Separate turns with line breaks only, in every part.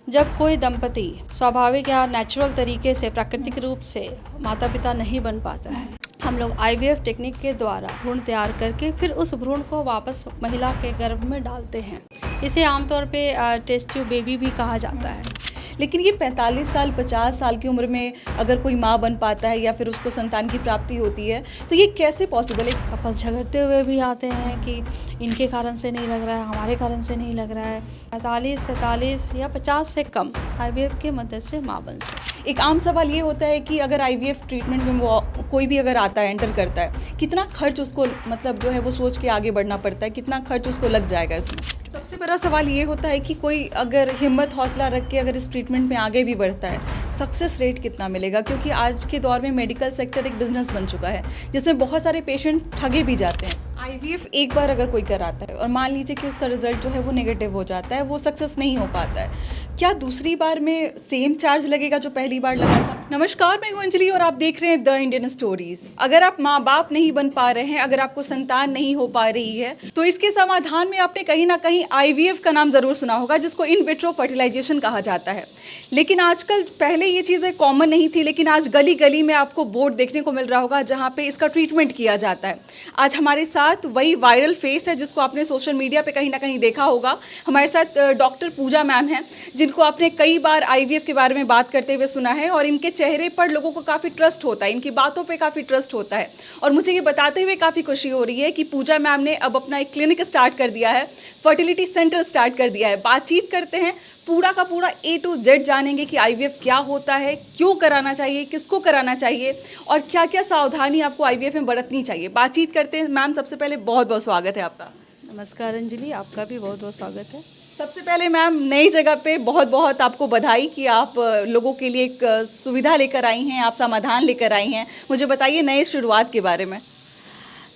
जब कोई दंपति स्वाभाविक या नेचुरल तरीके से प्राकृतिक रूप से माता पिता नहीं बन पाता है, हम लोग आईवीएफ टेक्निक के द्वारा भ्रूण तैयार करके फिर उस भ्रूण को वापस महिला के गर्भ में डालते हैं। इसे आमतौर पे टेस्ट ट्यूब बेबी भी कहा जाता है।
लेकिन ये 45 साल 50 साल की उम्र में अगर कोई माँ बन पाता है या फिर उसको संतान की प्राप्ति होती है तो ये कैसे पॉसिबल है?
कपल झगड़ते हुए भी आते हैं कि इनके कारण से नहीं लग रहा है, हमारे कारण से नहीं लग रहा है। 45, 47 या 50 से कम आईवीएफ के मदद से माँ बन सकती।
एक आम सवाल ये होता है कि अगर आईवीएफ ट्रीटमेंट में वो कोई भी अगर आता है, एंटर करता है, कितना खर्च उसको मतलब जो है वो सोच के आगे बढ़ना पड़ता है, कितना खर्च उसको लग जाएगा इसमें? सबसे बड़ा सवाल ये होता है कि कोई अगर हिम्मत हौसला रख के अगर इस ट्रीटमेंट में आगे भी बढ़ता है, सक्सेस रेट कितना मिलेगा? क्योंकि आज के दौर में मेडिकल सेक्टर एक बिजनेस बन चुका है जिसमें बहुत सारे पेशेंट्स ठगे भी जाते हैं। आईवीएफ एक बार अगर कोई कराता है और मान लीजिए कि उसका रिजल्ट जो है वो नेगेटिव हो जाता है, वो सक्सेस नहीं हो पाता है, क्या दूसरी बार में सेम चार्ज लगेगा जो पहली बार लगा था? नमस्कार, मैं हूं अंजलि और आप देख रहे हैं द इंडियन स्टोरीज। अगर आप माँ बाप नहीं बन पा रहे हैं, अगर आपको संतान नहीं हो पा रही है, तो इसके समाधान में आपने कहीं ना कहीं आईवीएफ का नाम जरूर सुना होगा, जिसको इन विट्रो फर्टिलाइजेशन कहा जाता है। लेकिन आजकल, पहले ये चीज़ें कॉमन नहीं थी, लेकिन आज गली गली में आपको बोर्ड देखने को मिल रहा होगा जहाँ पे इसका ट्रीटमेंट किया जाता है। आज हमारे साथ वही वायरल फेस है जिसको आपने सोशल मीडिया पे कहीं ना कहीं देखा होगा। हमारे साथ डॉक्टर पूजा मैम हैं, जिनको आपने कई बार आईवीएफ के बारे में बात करते हुए सुना है और इनके चेहरे पर लोगों को काफ़ी ट्रस्ट होता है, इनकी बातों पे काफ़ी ट्रस्ट होता है। और मुझे ये बताते हुए काफ़ी खुशी हो रही है कि पूजा मैम ने अब अपना एक क्लिनिक स्टार्ट कर दिया है, फर्टिलिटी सेंटर स्टार्ट कर दिया है। बातचीत करते हैं, पूरा का पूरा A to Z जानेंगे कि आईवीएफ क्या होता है, क्यों कराना चाहिए, किसको कराना चाहिए और क्या क्या सावधानी आपको आईवीएफ में बरतनी चाहिए। बातचीत करते हैं। मैम, सबसे पहले बहुत बहुत स्वागत है आपका।
नमस्कार अंजलि, आपका भी बहुत बहुत स्वागत है।
सबसे पहले मैम, नई जगह पे बहुत बहुत आपको बधाई कि आप लोगों के लिए एक सुविधा लेकर आई हैं, आप समाधान लेकर आई हैं। मुझे बताइए नए शुरुआत के बारे में।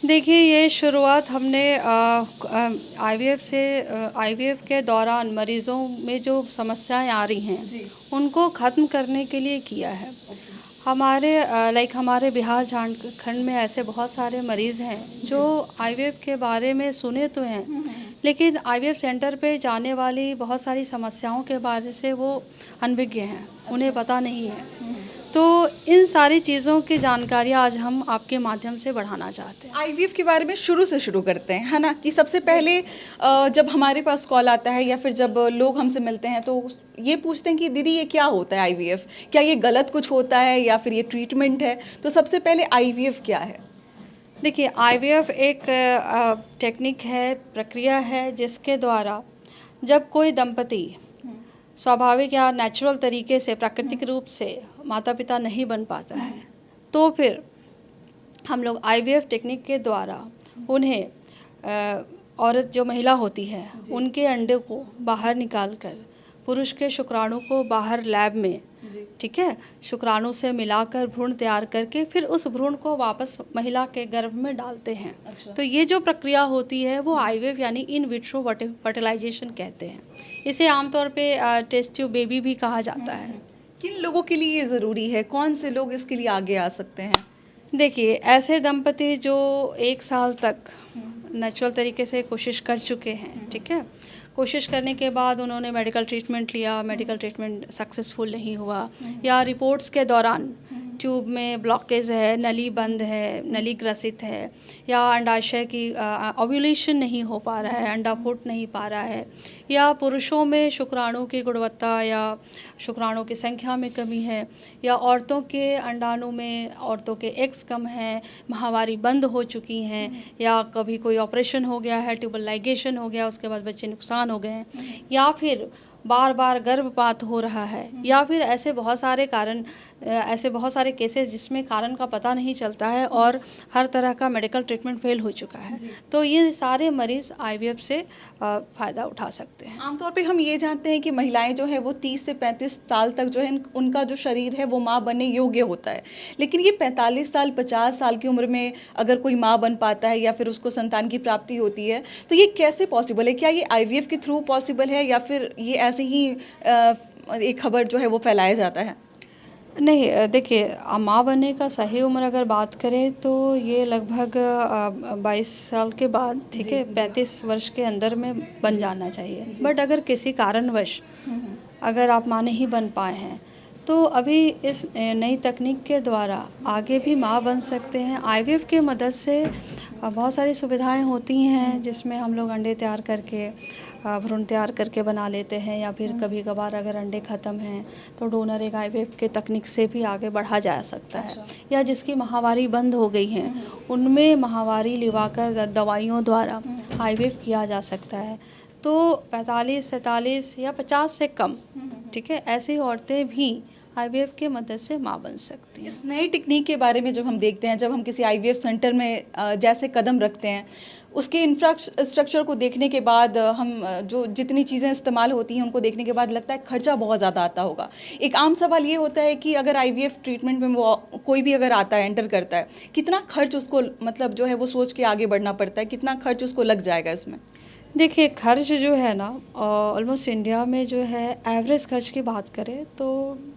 देखिए, ये शुरुआत हमने आईवीएफ के दौरान मरीज़ों में जो समस्याएं आ रही हैं उनको ख़त्म करने के लिए किया है। हमारे बिहार झारखंड में ऐसे बहुत सारे मरीज़ हैं जो आईवीएफ के बारे में सुने तो हैं, लेकिन आईवीएफ सेंटर पे जाने वाली बहुत सारी समस्याओं के बारे से वो अनभिज्ञ हैं, उन्हें पता नहीं है। तो इन सारी चीज़ों की जानकारी आज हम आपके माध्यम से बढ़ाना चाहते हैं।
आईवीएफ के बारे में शुरू से शुरू करते हैं, है ना, कि सबसे पहले जब हमारे पास कॉल आता है या फिर जब लोग हमसे मिलते हैं तो ये पूछते हैं कि दीदी ये क्या होता है आईवीएफ, क्या ये गलत कुछ होता है या फिर ये ट्रीटमेंट है? तो सबसे पहले आईवीएफ क्या है?
देखिए, आईवीएफ एक टेक्निक है, प्रक्रिया है जिसके द्वारा जब कोई दंपति स्वाभाविक या नेचुरल तरीके से प्राकृतिक रूप से माता पिता नहीं बन पाता है, तो फिर हम लोग आईवीएफ टेक्निक के द्वारा उन्हें औरत जो महिला होती है उनके अंडे को बाहर निकाल कर पुरुष के शुक्राणु को बाहर लैब में, ठीक है, शुक्राणु से मिलाकर भ्रूण तैयार करके फिर उस भ्रूण को वापस महिला के गर्भ में डालते हैं। अच्छा। तो ये जो प्रक्रिया होती है वो आईवीएफ यानी इन विट्रो फर्टिलाइजेशन कहते हैं। इसे आमतौर पे टेस्ट ट्यूब बेबी भी कहा जाता है।
किन लोगों के लिए ये ज़रूरी है? कौन से लोग इसके लिए आगे आ सकते हैं?
देखिए, ऐसे दंपति जो 1 साल तक नेचुरल तरीके से कोशिश कर चुके हैं, ठीक है, कोशिश करने के बाद उन्होंने मेडिकल ट्रीटमेंट लिया, मेडिकल ट्रीटमेंट सक्सेसफुल नहीं हुआ, या रिपोर्ट्स के दौरान ट्यूब में ब्लॉकेज है, नली बंद है, नली ग्रसित है, या अंडाशय की ओव्यूलेशन नहीं हो पा रहा है, अंडा फूट नहीं पा रहा है, या पुरुषों में शुक्राणु की गुणवत्ता या शुक्राणु की संख्या में कमी है, या औरतों के अंडाणु में औरतों के एग्स कम हैं, माहवारी बंद हो चुकी हैं, या कभी कोई ऑपरेशन हो गया है, ट्यूबल लाइगेशन हो गया, उसके बाद बच्चे नुकसान हो गए हैं, या फिर बार बार गर्भपात हो रहा है, या फिर ऐसे बहुत सारे केसेस जिसमें कारण का पता नहीं चलता है और हर तरह का मेडिकल ट्रीटमेंट फेल हो चुका है। तो ये सारे मरीज़ आईवीएफ से फ़ायदा उठा सकते हैं।
आमतौर पे हम ये जानते हैं कि महिलाएं जो है वो 30 से 35 साल तक जो है उनका जो शरीर है वो माँ बनने योग्य होता है, लेकिन ये 45 साल 50 साल की उम्र में अगर कोई माँ बन पाता है या फिर उसको संतान की प्राप्ति होती है, तो ये कैसे पॉसिबल है? क्या ये आईवीएफ के थ्रू पॉसिबल है या फिर ये ऐसे ही एक खबर जो है वो फैलाया जाता है?
नहीं, देखिए, माँ बनने का सही उम्र अगर बात करें तो ये लगभग 22 साल के बाद, ठीक है, 35 वर्ष के अंदर में बन जाना चाहिए। बट अगर किसी कारणवश अगर आप माँ नहीं बन पाए हैं तो अभी इस नई तकनीक के द्वारा आगे भी माँ बन सकते हैं। आईवीएफ की मदद से बहुत सारी सुविधाएं होती हैं, जिसमें हम लोग अंडे तैयार करके भ्रूण तैयार करके बना लेते हैं, या फिर कभी कभार अगर अंडे ख़त्म हैं तो डोनर एक आईवीएफ के तकनीक से भी आगे बढ़ा जा सकता है। या जिसकी माहवारी बंद हो गई हैं उनमें माहवारी लिवाकर दवाइयों द्वारा आईवीएफ किया जा सकता है। तो 45, 47 या 50 से कम, ठीक है, ऐसी औरतें भी आईवीएफ के मदद से माँ बन सकती हैं।
इस नई टेक्निक के बारे में जब हम देखते हैं, जब हम किसी आईवीएफ सेंटर में जैसे कदम रखते हैं, उसके इंफ्रास्ट्रक्चर को देखने के बाद हम जो जितनी चीज़ें इस्तेमाल होती हैं उनको देखने के बाद लगता है खर्चा बहुत ज़्यादा आता होगा। एक आम सवाल ये होता है कि अगर आईवीएफ ट्रीटमेंट में वो कोई भी अगर आता है, एंटर करता है, कितना खर्च उसको मतलब जो है वो सोच के आगे बढ़ना पड़ता है, कितना खर्च उसको लग जाएगा इसमें?
देखिए, खर्च जो है ना, ऑलमोस्ट इंडिया में जो है एवरेज खर्च की बात करें तो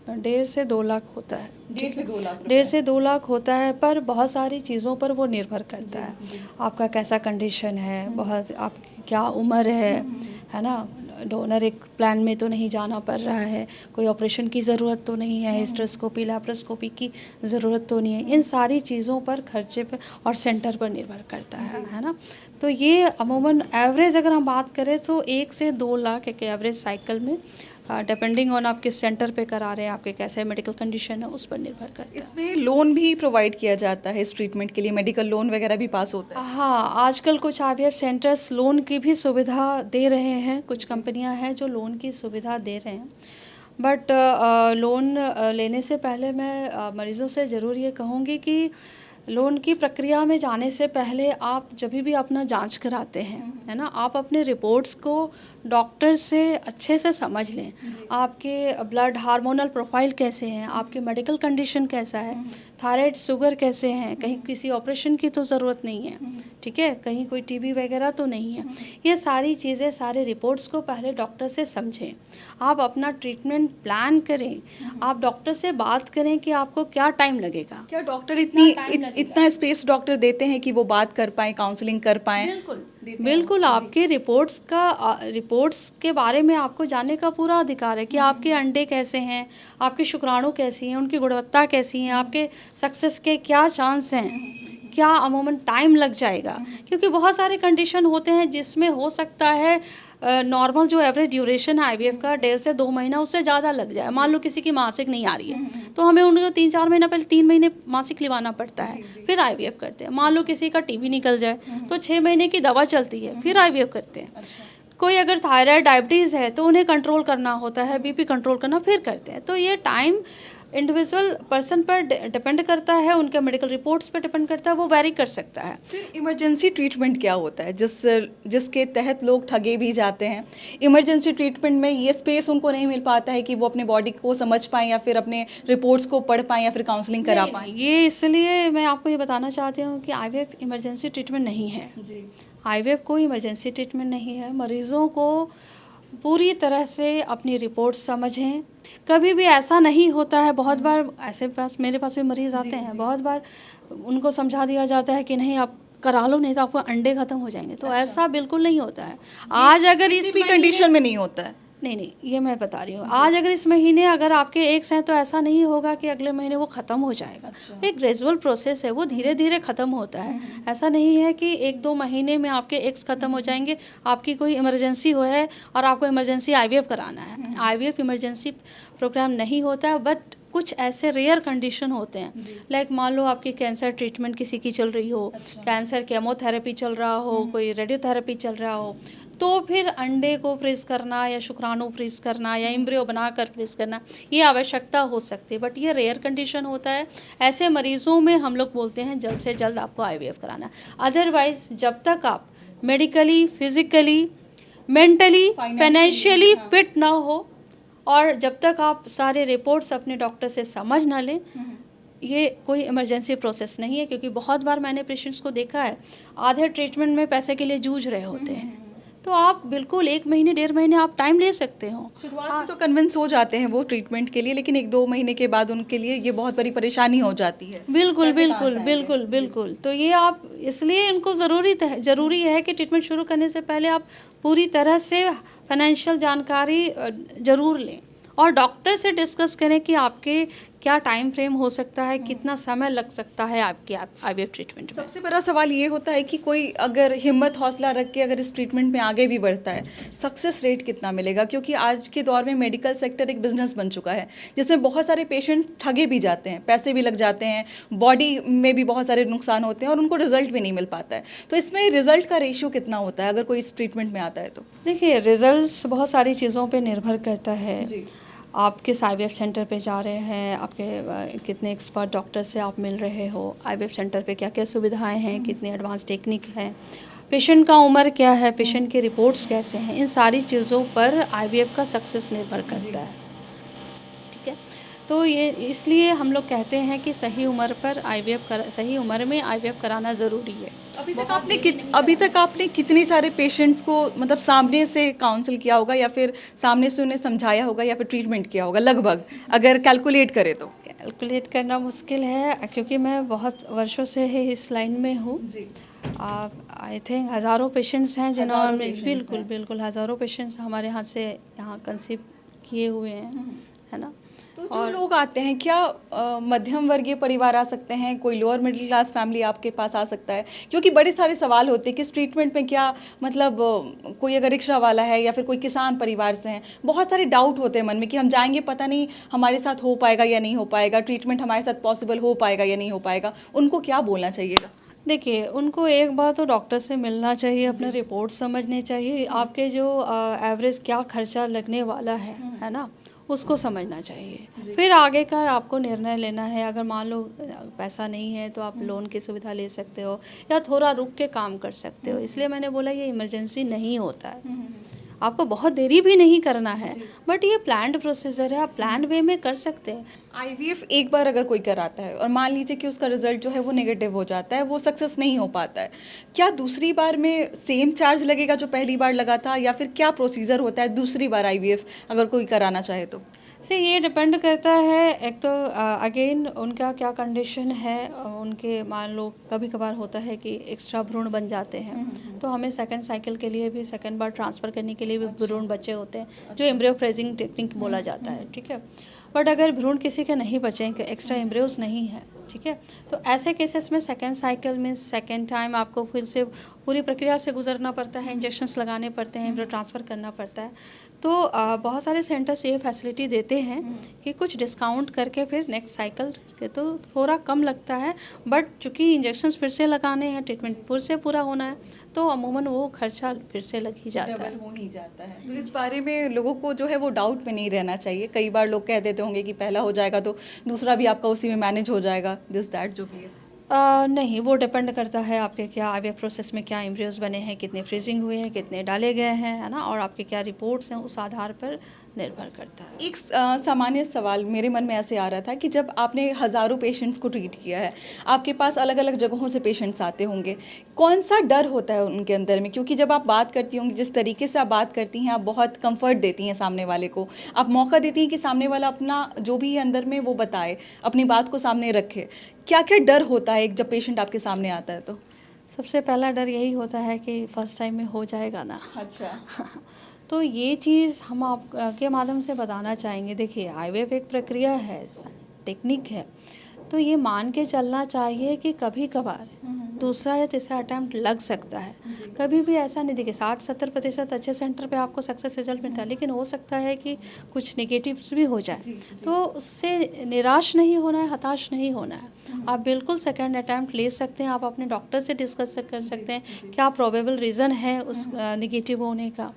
1.5 से 2 लाख होता है।
1.5 से 2 लाख
1.5 से 2 लाख होता है, पर बहुत सारी चीज़ों पर वो निर्भर करता है। आपका कैसा कंडीशन है, बहुत आपकी क्या उम्र है ना, डोनर एक प्लान में तो नहीं जाना पड़ रहा है, कोई ऑपरेशन की ज़रूरत तो नहीं है, हिस्ट्रोस्कोपी लैप्रोस्कोपी की ज़रूरत तो नहीं है, इन सारी चीज़ों पर खर्चे पर और सेंटर पर निर्भर करता है ना। तो ये अमूमन एवरेज अगर हम बात करें तो 1 से 2 लाख एक एवरेज साइकिल में, डिपेंडिंग ऑन आप किस सेंटर पे करा रहे हैं, आपके कैसे मेडिकल कंडीशन है, उस पर निर्भर करता है।
इसमें लोन भी प्रोवाइड किया जाता है इस ट्रीटमेंट के लिए, मेडिकल लोन वगैरह भी पास होता है?
हाँ, आजकल कुछ आईवीएफ सेंटर्स लोन की भी सुविधा दे रहे हैं, कुछ कंपनियां हैं जो लोन की सुविधा दे रहे हैं। बट लोन लेने से पहले मैं मरीज़ों से ज़रूर ये कहूँगी कि लोन की प्रक्रिया में जाने से पहले आप जब भी अपना जांच कराते हैं, है ना, आप अपने रिपोर्ट्स को डॉक्टर से अच्छे से समझ लें। आपके ब्लड हार्मोनल प्रोफाइल कैसे हैं, आपके मेडिकल कंडीशन कैसा है, थायराइड शुगर कैसे हैं, कहीं किसी ऑपरेशन की तो ज़रूरत नहीं है, ठीक है, कहीं कोई टीबी वगैरह तो नहीं है। ये सारी चीज़ें, सारे रिपोर्ट्स को पहले डॉक्टर से समझें। आप अपना ट्रीटमेंट प्लान करें, आप डॉक्टर से बात करें कि आपको क्या टाइम लगेगा।
क्या डॉक्टर इतना स्पेस डॉक्टर देते हैं कि वो बात कर पाएँ, काउंसलिंग कर पाएँ?
बिल्कुल आपके रिपोर्ट्स के बारे में आपको जानने का पूरा अधिकार है कि आपके अंडे कैसे हैं, आपके शुक्राणु कैसी हैं, उनकी गुणवत्ता कैसी है, आपके सक्सेस के क्या चांस हैं, क्या अमूमन टाइम लग जाएगा, क्योंकि बहुत सारे कंडीशन होते हैं जिसमें हो सकता है नॉर्मल जो एवरेज ड्यूरेशन है आईवीएफ का 1.5 से 2 महीना, उससे ज़्यादा लग जाए। मान लो किसी की मासिक नहीं आ रही है तो हमें उनको 3-4 महीना पहले 3 महीने मासिक लिवाना पड़ता है, फिर आईवीएफ करते हैं। मान लो किसी का टीबी निकल जाए तो 6 महीने की दवा चलती है, फिर आईवीएफ करते हैं। कोई अगर थायराइड डायबिटीज़ है तो उन्हें कंट्रोल करना होता है, बीपी कंट्रोल करना, फिर करते हैं। तो ये टाइम इंडिविजुअल पर्सन पर डिपेंड करता है, उनके मेडिकल रिपोर्ट्स पर डिपेंड करता है, वो वैरी कर सकता है।
फिर इमरजेंसी ट्रीटमेंट क्या होता है जिसके तहत लोग ठगे भी जाते हैं? इमरजेंसी ट्रीटमेंट में ये स्पेस उनको नहीं मिल पाता है कि वो अपने बॉडी को समझ पाएँ या फिर अपने रिपोर्ट्स को पढ़ पाएँ या फिर काउंसलिंग करा पाएँ?
ये इसलिए मैं आपको ये बताना चाहती हूँ कि आईवीएफ इमरजेंसी ट्रीटमेंट नहीं है।
जी।
आईवीएफ कोई इमरजेंसी ट्रीटमेंट नहीं है। मरीज़ों को पूरी तरह से अपनी रिपोर्ट समझें। कभी भी ऐसा नहीं होता है, बहुत बार ऐसे मेरे पास भी मरीज़ आते हैं, बहुत बार उनको समझा दिया जाता है कि नहीं आप करा लो, नहीं तो आपको अंडे ख़त्म हो जाएंगे। तो ऐसा बिल्कुल नहीं होता है। आज अगर इस
भी कंडीशन में नहीं होता है।
नहीं, ये मैं बता रही हूँ। आज अगर इस महीने अगर आपके एग्स हैं तो ऐसा नहीं होगा कि अगले महीने वो ख़त्म हो जाएगा। एक ग्रेजुअल प्रोसेस है, वो धीरे धीरे ख़त्म होता है। ऐसा नहीं है कि 1-2 महीने में आपके एग्स ख़त्म हो जाएंगे, आपकी कोई इमरजेंसी हो है और आपको इमरजेंसी आईवीएफ कराना है। आईवीएफ इमरजेंसी प्रोग्राम नहीं होता है, बट कुछ ऐसे रेयर कंडीशन होते हैं, लाइक मान लो आपकी कैंसर ट्रीटमेंट किसी की चल रही हो, कैंसर केमोथेरेपी चल रहा हो, कोई रेडियोथेरेपी चल रहा हो, तो फिर अंडे को फ्रीज करना या शुक्राणु फ्रीज करना या एम्ब्रियो बनाकर फ्रीज करना, ये आवश्यकता हो सकती है, बट ये रेयर कंडीशन होता है। ऐसे मरीज़ों में हम लोग बोलते हैं जल्द से जल्द आपको आईवीएफ कराना है। अदरवाइज जब तक आप medically, physically, mentally, financially fit ना हो और जब तक आप सारे रिपोर्ट्स अपने डॉक्टर से समझ ना लें, ये कोई इमरजेंसी प्रोसेस नहीं है। क्योंकि बहुत बार मैंने पेशेंट्स को देखा है, आधे ट्रीटमेंट में पैसे के लिए जूझ रहे होते हैं। तो आप बिल्कुल 1 महीने 1.5 महीने आप टाइम ले सकते हो।
शुरुआत में तो कन्विंस हो जाते हैं वो ट्रीटमेंट के लिए, लेकिन 1-2 महीने के बाद उनके लिए ये बहुत बड़ी परेशानी हो जाती है।
बिल्कुल। तो ये आप इसलिए इनको ज़रूरी है कि ट्रीटमेंट शुरू करने से पहले आप पूरी तरह से फाइनेंशियल जानकारी ज़रूर लें। और डॉक्टर से डिस्कस करें कि आपके क्या टाइम फ्रेम हो सकता है, कितना समय लग सकता है आपके आईवीएफ ट्रीटमेंट में।
सबसे बड़ा सवाल ये होता है कि कोई अगर हिम्मत हौसला रख के अगर इस ट्रीटमेंट में आगे भी बढ़ता है, सक्सेस रेट कितना मिलेगा? क्योंकि आज के दौर में मेडिकल सेक्टर एक बिजनेस बन चुका है जिसमें बहुत सारे पेशेंट्स ठगे भी जाते हैं, पैसे भी लग जाते हैं, बॉडी में भी बहुत सारे नुकसान होते हैं और उनको रिजल्ट भी नहीं मिल पाता है। तो इसमें रिजल्ट का रेशियो कितना होता है अगर कोई इस ट्रीटमेंट में आता है तो?
देखिए, रिजल्ट्स बहुत सारी चीज़ों पे निर्भर करता है।
जी।
आप किस आईवीएफ सेंटर पे जा रहे हैं, आपके कितने एक्सपर्ट डॉक्टर से आप मिल रहे हो, आईवीएफ सेंटर पे क्या क्या सुविधाएं हैं, कितनी एडवांस टेक्निक है, पेशेंट का उम्र क्या है, पेशेंट के रिपोर्ट्स कैसे हैं, इन सारी चीज़ों पर आईवीएफ का सक्सेस निर्भर करता है। ठीक है, तो ये इसलिए हम लोग कहते हैं कि सही उम्र पर सही उम्र में आईवीएफ कराना ज़रूरी है।
अभी तक आपने कितने सारे पेशेंट्स को मतलब सामने से काउंसिल किया होगा या फिर सामने से उन्हें समझाया होगा या फिर ट्रीटमेंट किया होगा लगभग, अगर कैलकुलेट करें तो?
कैलकुलेट करना मुश्किल है क्योंकि मैं बहुत वर्षों से ही इस लाइन में हूँ।
जी।
आई थिंक हज़ारों पेशेंट्स हैं जिन्होंने,
patients
बिल्कुल हज़ारों पेशेंट्स हमारे हाथ से यहाँ कंसीव किए हुए हैं, है ना।
तो जो लोग आते हैं क्या मध्यम वर्गीय परिवार आ सकते हैं, कोई लोअर मिडिल क्लास फैमिली आपके पास आ सकता है? क्योंकि बड़े सारे सवाल होते हैं कि इस ट्रीटमेंट में क्या मतलब कोई अगर रिक्शा वाला है या फिर कोई किसान परिवार से हैं, बहुत सारे डाउट होते हैं मन में कि हम जाएंगे पता नहीं हमारे साथ हो पाएगा या नहीं हो पाएगा, ट्रीटमेंट हमारे साथ पॉसिबल हो पाएगा या नहीं हो पाएगा, उनको क्या बोलना चाहिएगा?
देखिए, उनको एक बार तो डॉक्टर से मिलना चाहिए, अपने रिपोर्ट समझने चाहिए, आपके जो एवरेज क्या खर्चा लगने वाला है ना, उसको समझना चाहिए। फिर आगे का आपको निर्णय लेना है। अगर मान लो पैसा नहीं है तो आप लोन की सुविधा ले सकते हो या थोड़ा रुक के काम कर सकते हो। इसलिए मैंने बोला ये इमरजेंसी नहीं होता है, आपको बहुत देरी भी नहीं करना है, बट ये प्लान्ड प्रोसीजर है, आप प्लान वे में कर सकते हैं।
आईवीएफ एक बार अगर कोई कराता है और मान लीजिए कि उसका रिजल्ट जो है वो नेगेटिव हो जाता है, वो सक्सेस नहीं हो पाता है, क्या दूसरी बार में सेम चार्ज लगेगा जो पहली बार लगा था या फिर क्या प्रोसीजर होता है दूसरी बार आईवीएफ अगर कोई कराना चाहे तो?
से ये डिपेंड करता है, एक तो अगेन उनका क्या कंडीशन है, उनके मान लो कभी कभार होता है कि एक्स्ट्रा भ्रूण बन जाते हैं, तो हमें सेकंड साइकिल के लिए भी सेकंड बार ट्रांसफ़र करने के लिए भी भ्रूण बचे होते हैं, जो एम्ब्रियो फ्रेजिंग टेक्निक बोला जाता है। ठीक है, बट अगर भ्रूण किसी के नहीं बचेंगे, एक्स्ट्रा एम्ब्रियोज नहीं है, ठीक है, तो ऐसे केसेस में सेकेंड साइकिल में सेकेंड टाइम आपको फिर से पूरी प्रक्रिया से गुजरना पड़ता है, इंजेक्शंस लगाने पड़ते हैं, एम्ब्रियो ट्रांसफ़र करना पड़ता है। तो बहुत सारे सेंटर्स ये फैसिलिटी देते हैं कि कुछ डिस्काउंट करके फिर नेक्स्ट साइकिल के तो थोड़ा कम लगता है, बट चूँकि इंजेक्शंस फिर से लगाने हैं, ट्रीटमेंट फिर से पूरा होना है, तो अमूमन वो खर्चा फिर से लग ही जाता है।
हो ही जाता है। तो इस बारे में लोगों को जो है वो डाउट में नहीं रहना चाहिए। कई बार लोग कह देते होंगे कि पहला हो जाएगा तो दूसरा भी आपका उसी में मैनेज हो जाएगा, दिस दैट जो भी है।
नहीं, वो डिपेंड करता है आपके क्या आईवीएफ प्रोसेस में क्या एम्ब्रियोज बने हैं, कितने फ्रीजिंग हुए हैं, कितने डाले गए हैं, है ना, और आपके क्या रिपोर्ट्स हैं, उस आधार पर निर्भर करता है।
एक सामान्य सवाल मेरे मन में ऐसे आ रहा था कि जब आपने हज़ारों पेशेंट्स को ट्रीट किया है, आपके पास अलग अलग जगहों से पेशेंट्स आते होंगे, कौन सा डर होता है उनके अंदर में? क्योंकि जब आप बात करती होंगी, जिस तरीके से आप बात करती हैं, आप बहुत कंफर्ट देती हैं सामने वाले को, आप मौका देती हैं कि सामने वाला अपना जो भी है अंदर में वो बताए, अपनी बात को सामने रखे। क्या क्या डर होता है जब पेशेंट आपके सामने आता है तो?
सबसे पहला डर यही होता है कि फर्स्ट टाइम में हो जाएगा ना।
अच्छा।
तो ये चीज़ हम आपके माध्यम से बताना चाहेंगे। देखिए, आईवीएफ एक प्रक्रिया है, टेक्निक है, तो ये मान के चलना चाहिए कि कभी कभार दूसरा या तीसरा अटैम्प्ट लग सकता है। कभी भी ऐसा नहीं, देखिए 60-70% अच्छे सेंटर पे आपको सक्सेस रिजल्ट मिलता है, लेकिन हो सकता है कि कुछ नेगेटिव्स भी हो जाए। तो उससे निराश नहीं होना है, हताश नहीं होना है। आप बिल्कुल सेकंड अटैम्प्ट ले सकते हैं, आप अपने डॉक्टर से डिस्कस कर सकते हैं क्या प्रोबेबल रीज़न है उस नेगेटिव होने का,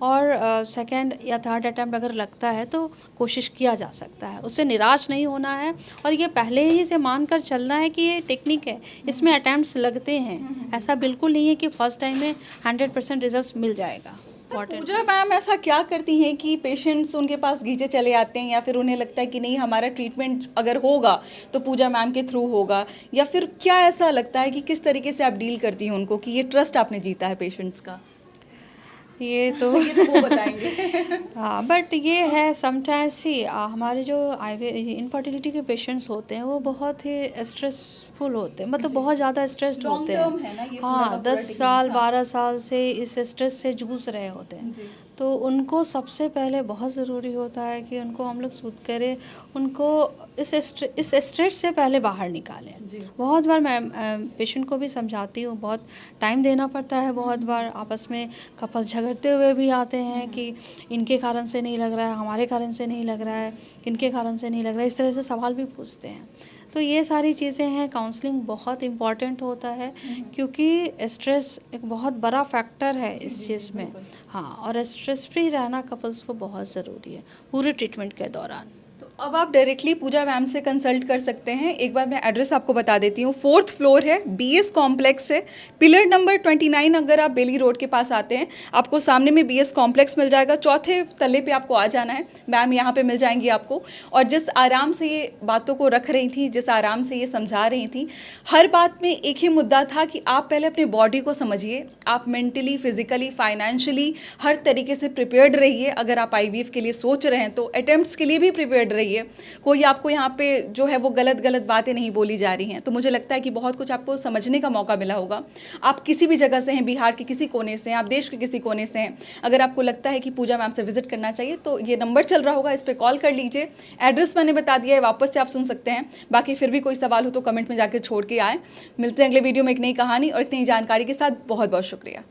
और सेकंड या थर्ड अटैम्प्ट अगर लगता है तो कोशिश किया जा सकता है। उससे निराश नहीं होना है, और ये पहले ही से मानकर चलना है कि ये टेक्निक है, इसमें अटैम्प्ट्स लगते हैं। ऐसा बिल्कुल नहीं है कि फर्स्ट टाइम में 100% रिजल्ट मिल जाएगा।
पूजा मैम ऐसा क्या करती हैं कि पेशेंट्स उनके पास घींचे चले आते हैं, या फिर उन्हें लगता है कि नहीं हमारा ट्रीटमेंट अगर होगा तो पूजा मैम के थ्रू होगा, या फिर क्या ऐसा लगता है कि किस तरीके से आप डील करती हैं उनको कि ये ट्रस्ट आपने जीता है पेशेंट्स का?
ये तो
वो बताएंगे।
हाँ, बट ये है समटाइम्स ही हमारे जो इनफर्टिलिटी के पेशेंट्स होते हैं वो बहुत ही स्ट्रेसफुल होते हैं, मतलब बहुत ज़्यादा स्ट्रेस्ड होते हैं। हाँ, 10 साल 12 साल से इस स्ट्रेस से जूझ रहे होते हैं। तो उनको सबसे पहले बहुत ज़रूरी होता है कि उनको हम लोग सूद करें, उनको इस स्ट्रेस से पहले बाहर निकालें। बहुत बार मैं पेशेंट को भी समझाती हूँ, बहुत टाइम देना पड़ता है। बहुत बार आपस में कपल झगड़ते हुए भी आते हैं कि इनके कारण से नहीं लग रहा है, हमारे कारण से नहीं लग रहा है, किनके कारण से नहीं लग रहा है, इस तरह से सवाल भी पूछते हैं। तो ये सारी चीज़ें हैं, काउंसलिंग बहुत इम्पॉर्टेंट होता है क्योंकि स्ट्रेस एक बहुत बड़ा फैक्टर है इस चीज़ में। हाँ, और स्ट्रेस फ्री रहना कपल्स को बहुत ज़रूरी है पूरे ट्रीटमेंट के दौरान।
अब आप डायरेक्टली पूजा मैम से कंसल्ट कर सकते हैं। एक बार मैं एड्रेस आपको बता देती हूँ। 4th फ्लोर है, BS कॉम्प्लेक्स है, पिलर नंबर 29। अगर आप बेली रोड के पास आते हैं, आपको सामने में BS कॉम्प्लेक्स मिल जाएगा। 4थे तल्ले पे आपको आ जाना है, मैम यहाँ पे मिल जाएंगी आपको। और जिस आराम से ये बातों को रख रही थी, जिस आराम से ये समझा रही थी, हर बात में एक ही मुद्दा था कि आप पहले अपनी बॉडी को समझिए, आप मेंटली, फिजिकली, फाइनेंशियली हर तरीके से प्रिपेयर्ड रहिए। अगर आप IVF के लिए सोच रहे हैं तो अटेम्प्ट्स के लिए भी प्रिपेयर्ड रहिए। कोई आपको यहाँ पे जो है वो गलत बातें नहीं बोली जा रही हैं। तो मुझे लगता है कि बहुत कुछ आपको समझने का मौका मिला होगा। आप किसी भी जगह से हैं, बिहार के किसी कोने से हैं, आप देश के किसी कोने से हैं, अगर आपको लगता है कि पूजा मैम से विजिट करना चाहिए तो ये नंबर चल रहा होगा, इस पर कॉल कर लीजिए। एड्रेस मैंने बता दिया है, वापस से आप सुन सकते हैं। बाकी फिर भी कोई सवाल हो तो कमेंट में जाकर छोड़ के आए। मिलते हैं अगले वीडियो में एक नई कहानी और एक नई जानकारी के साथ। बहुत बहुत शुक्रिया।